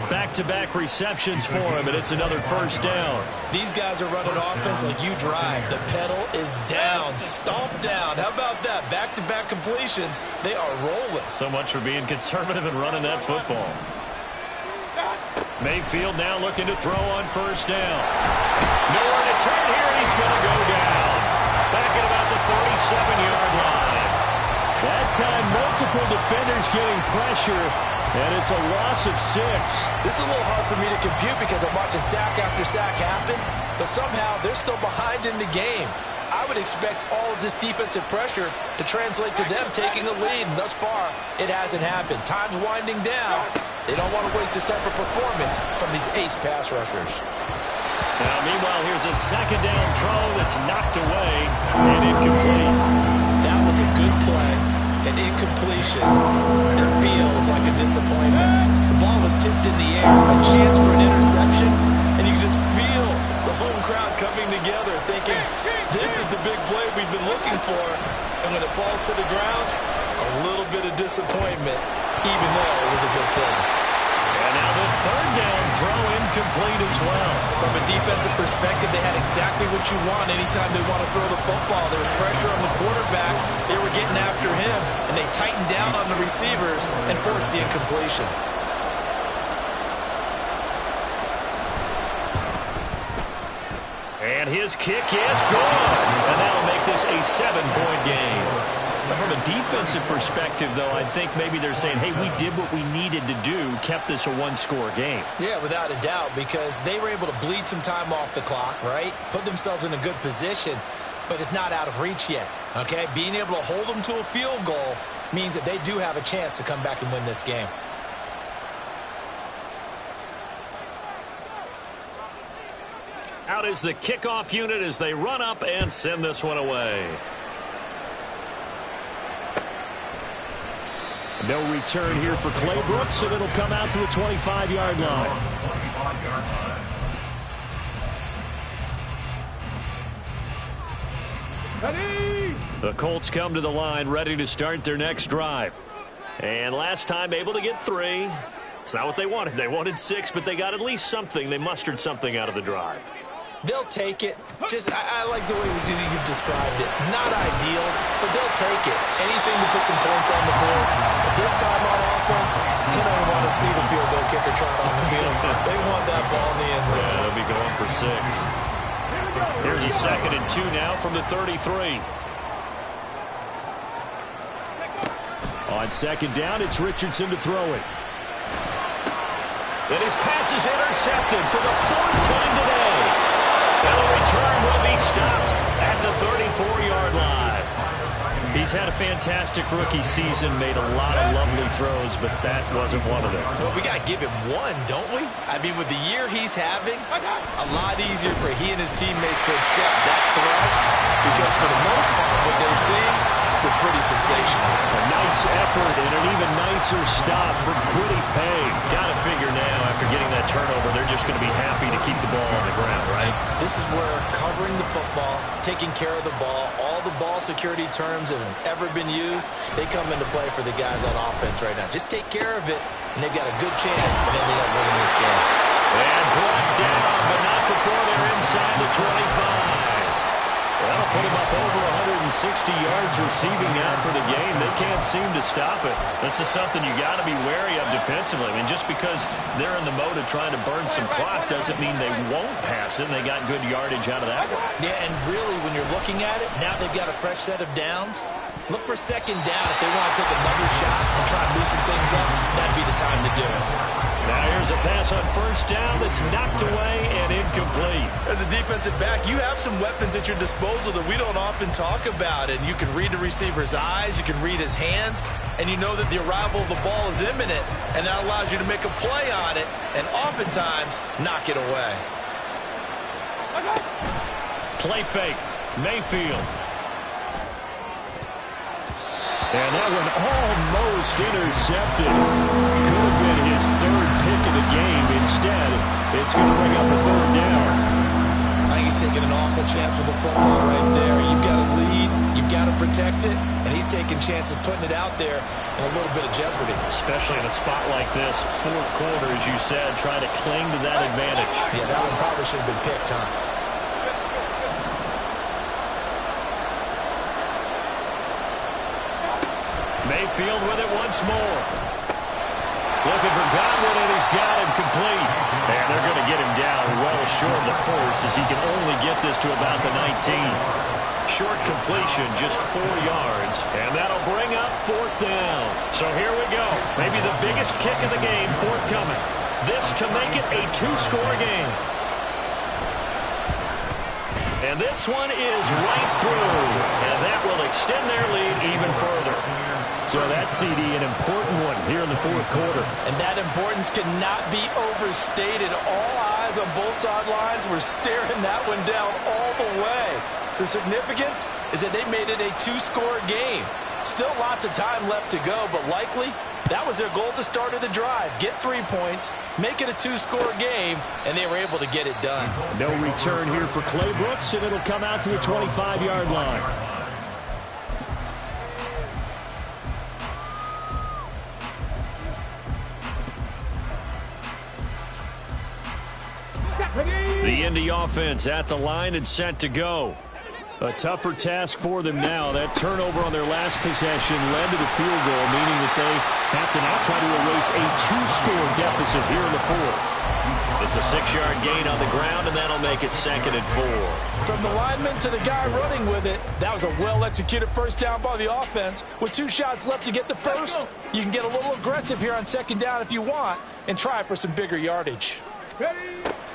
Back-to-back receptions for him, and it's another first down. These guys are running offense like you drive. The pedal is down, stomped down. How about that? Back-to-back completions. They are rolling. So much for being conservative and running that football. Mayfield now looking to throw on first down. Nowhere to turn here, and he's going to go down. Back at about the 37-yard line. That time, multiple defenders getting pressure, and it's a loss of 6. This is a little hard for me to compute because I'm watching sack after sack happen, but somehow they're still behind in the game. I would expect all of this defensive pressure to translate to them taking a lead, and thus far, it hasn't happened. Time's winding down. They don't want to waste this type of performance from these ace pass rushers. Now, meanwhile, here's a second down throw that's knocked away and incomplete. That was a good play. An incompletion. It feels like a disappointment. The ball was tipped in the air, a chance for an interception, and you just feel the home crowd coming together thinking, this is the big play we've been looking for. And when it falls to the ground, a little bit of disappointment, even though it was a good play. And now the third down throw incomplete as well. From a defensive perspective, they had exactly what you want anytime they want to throw the football. There was pressure on the quarterback. They were getting after him, and they tightened down on the receivers and forced the incompletion. And his kick is good. And that'll make this a 7-point game. From a defensive perspective, though, I think maybe they're saying, hey, we did what we needed to do, kept this a one-score game. Yeah, without a doubt, because they were able to bleed some time off the clock, right? Put themselves in a good position, but it's not out of reach yet, okay? Being able to hold them to a field goal means that they do have a chance to come back and win this game. Out is the kickoff unit as they run up and send this one away. No return here for Clay Brooks, and it'll come out to the 25-yard line. Ready? The Colts come to the line ready to start their next drive. And last time able to get 3. It's not what they wanted. They wanted 6, but they got at least something. They mustered something out of the drive. They'll take it. I like the way you've described it. Not ideal, but they'll take it. Anything to put some points on the board. But this time on offense, they don't want to see the field goal kicker trot on the field. They want that ball in the end zone. Yeah, they'll be going for 6. Here's a 2nd and 2 now from the 33. On 2nd down, it's Richardson to throw it. And his pass is intercepted for the 4th time today. And the return will be stopped at the 34-yard line. He's had a fantastic rookie season, made a lot of lovely throws, but that wasn't one of them. Well, we got to give him one, don't we? I mean, with the year he's having, a lot easier for he and his teammates to accept that throw because for the most part, what they've seen, it's been pretty sensational. A nice effort and an even nicer stop from Kwity Paye. Got to figure now, after getting that turnover, they're just going to be happy to keep the ball on the ground, right? This is where covering the football, taking care of the ball, all the ball security terms that have ever been used, they come into play for the guys on offense right now. Just take care of it, and they've got a good chance of ending up winning this game. And brought down, but not before they're inside the 25. That'll put him up over 160 yards receiving now for the game. They can't seem to stop it. This is something you got to be wary of defensively. I mean, just because they're in the mode of trying to burn some clock doesn't mean they won't pass it, and they got good yardage out of that one. Yeah, and really, when you're looking at it, now they've got a fresh set of downs. Look for 2nd down. If they want to take another shot and try and loosen things up, that'd be the time to do it. Now here's a pass on 1st down that's knocked away and incomplete. As a defensive back, you have some weapons at your disposal that we don't often talk about. And you can read the receiver's eyes, you can read his hands, and you know that the arrival of the ball is imminent, and that allows you to make a play on it and oftentimes knock it away. Play fake. Mayfield. And that one almost intercepted. Could have been his 3rd pick of the game. Instead, it's going to bring up a 3rd down. I think he's taking an awful chance with the football right there. You've got a lead. You've got to protect it, and he's taking chances putting it out there in a little bit of jeopardy. Especially in a spot like this, fourth quarter, as you said, trying to cling to that advantage. Yeah, that one probably should have been picked, huh? Mayfield with it once more. Looking for Godwin, and he's got him complete. And they're going to get him down well short of the first, as he can only get this to about the 19. Short completion, just 4 yards, and that'll bring up fourth down. So here we go. Maybe the biggest kick of the game forthcoming. This to make it a 2-score game. And this one is right through, and that will extend their lead even further. So that CD, an important one here in the fourth quarter. And that importance cannot be overstated. All eyes on both sidelines were staring that one down all the way. The significance is that they made it a 2-score game. Still lots of time left to go, but likely that was their goal at the start of the drive. Get 3 points, make it a 2-score game, and they were able to get it done. No return here for Clay Brooks, and it'll come out to the 25-yard line. The Indy offense at the line and set to go. A tougher task for them now. That turnover on their last possession led to the field goal, meaning that they have to now try to erase a 2-score deficit here in the fourth. It's a 6-yard gain on the ground, and that'll make it 2nd and 4. From the lineman to the guy running with it, that was a well-executed first down by the offense. With 2 shots left to get the first, you can get a little aggressive here on 2nd down if you want and try for some bigger yardage.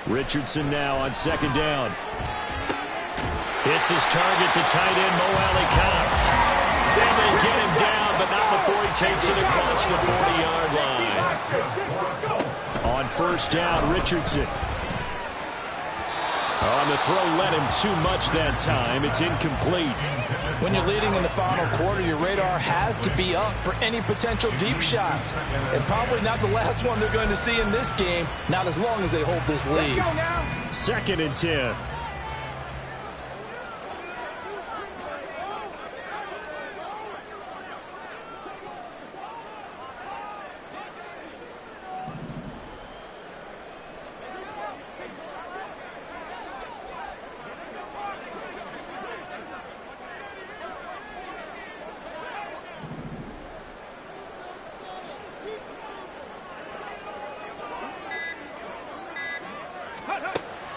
Richardson now on 2nd down. Hits his target to tight end Mo Alley-Cox. Then they get him down, but not before he takes it across the 40-yard line. On 1st down, Richardson. On the throw, led him too much that time. It's incomplete. When you're leading in the final quarter, your radar has to be up for any potential deep shots. And probably not the last one they're going to see in this game, not as long as they hold this lead. 2nd and 10.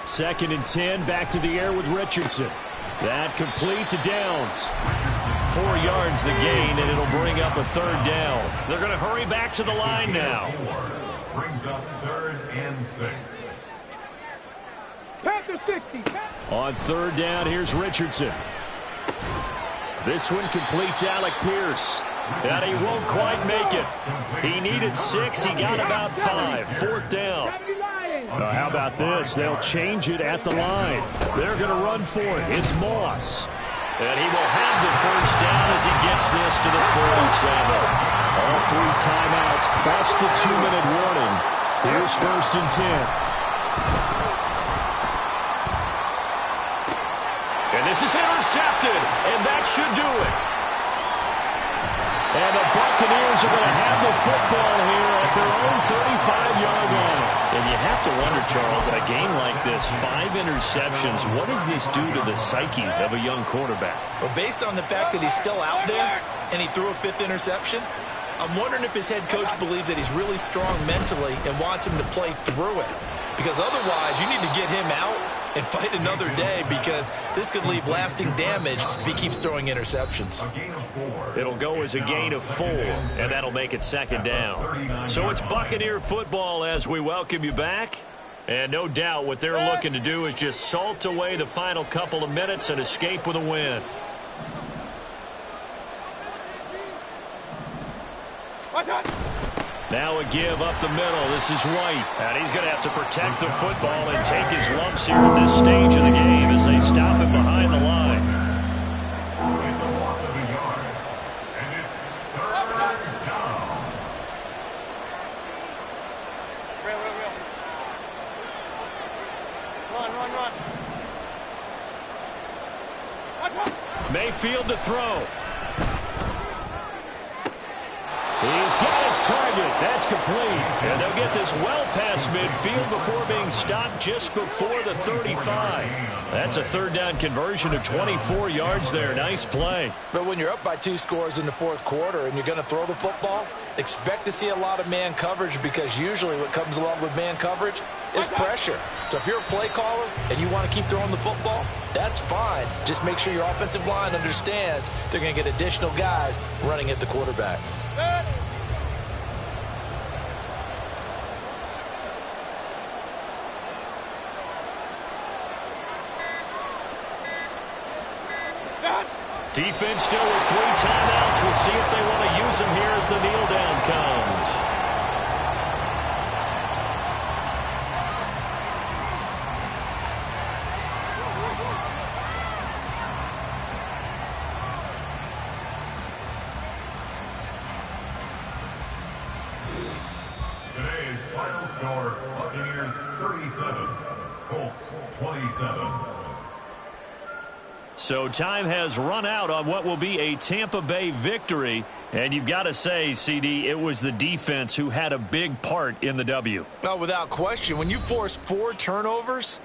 Second and 10, back to the air with Richardson. That complete to Downs. 4 yards the gain, and it'll bring up a 3rd down. They're going to hurry back to the line now. Brings up 3rd and 6. Panther 60. On 3rd down, here's Richardson. This one completes Alec Pierce. And he won't quite make it. He needed 6. He got about 5. 4th down. How about this? They'll change it at the line. They're going to run for it. It's Moss. And he will have the first down as he gets this to the 47. All 3 timeouts plus the 2-minute warning. Here's 1st and 10. And this is intercepted. And that should do it. And the Buccaneers are going to have the football here at their own 35-yard line. And you have to wonder, Charles, in a game like this, 5 interceptions, what does this do to the psyche of a young quarterback? Well, based on the fact that he's still out there and he threw a 5th interception, I'm wondering if his head coach believes that he's really strong mentally and wants him to play through it. Because otherwise, you need to get him out and fight another day, because this could leave lasting damage if he keeps throwing interceptions. It'll go as a gain of 4, and that'll make it 2nd down. So it's Buccaneer football as we welcome you back. And no doubt what they're looking to do is just salt away the final couple of minutes and escape with a win. Now a give up the middle. This is White. And he's going to have to protect the football and take his lumps here at this stage of the game as they stop him behind the line. It's a loss of a yard. And it's 3rd down. Run. Mayfield to throw. He's got his target. That's complete. And they'll get this well past midfield before being stopped just before the 35. That's a third down conversion of 24 yards there. Nice play. But when you're up by 2 scores in the fourth quarter and you're going to throw the football, expect to see a lot of man coverage, because usually what comes along with man coverage is pressure. So if you're a play caller and you want to keep throwing the football, that's fine. Just make sure your offensive line understands they're going to get additional guys running at the quarterback. Defense still with 3 timeouts. We'll see if they want to use them here as the kneel down comes. Today's final score, Buccaneers 37, Colts 27. So time has run out on what will be a Tampa Bay victory. And you've got to say, CD, it was the defense who had a big part in the W. Oh, without question. When you force 4 turnovers,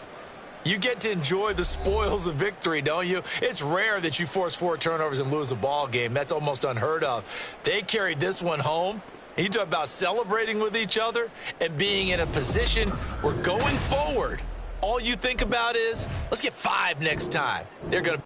you get to enjoy the spoils of victory, don't you? It's rare that you force 4 turnovers and lose a ball game. That's almost unheard of. They carried this one home. You talk about celebrating with each other and being in a position where going forward, all you think about is, let's get 5 next time. They're going to